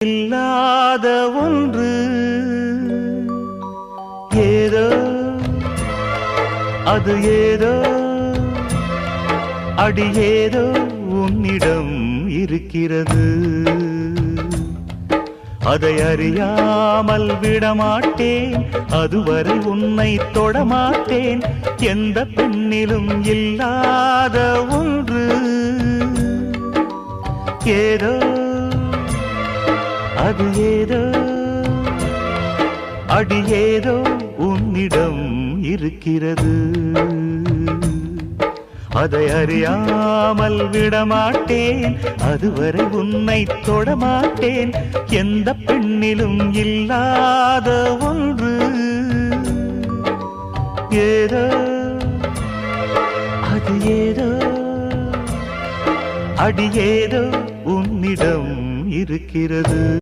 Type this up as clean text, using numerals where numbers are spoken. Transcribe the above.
இல்லாத ஒன்று ஏதோ அது ஏதோ அடி ஏதோ உன்னிடம் இருக்கிறது. அதை அறியாமல் விடமாட்டேன், அதுவரை உன்னை தொடமாட்டேன். எந்த பெண்ணிலும் இல்லாத ஒன்று ஏதோ அது ஏதோ அடி ஏதோ உன்னிடம் இருக்கிறது. அதை அறியாமல் விடமாட்டேன், அதுவரை உன்னை தொடமாட்டேன். எந்த பெண்ணிலும் இல்லாத ஒன்று ஏதோ அது ஏதோ அடி ஏதோ உன்னிடம் இருக்கிறது.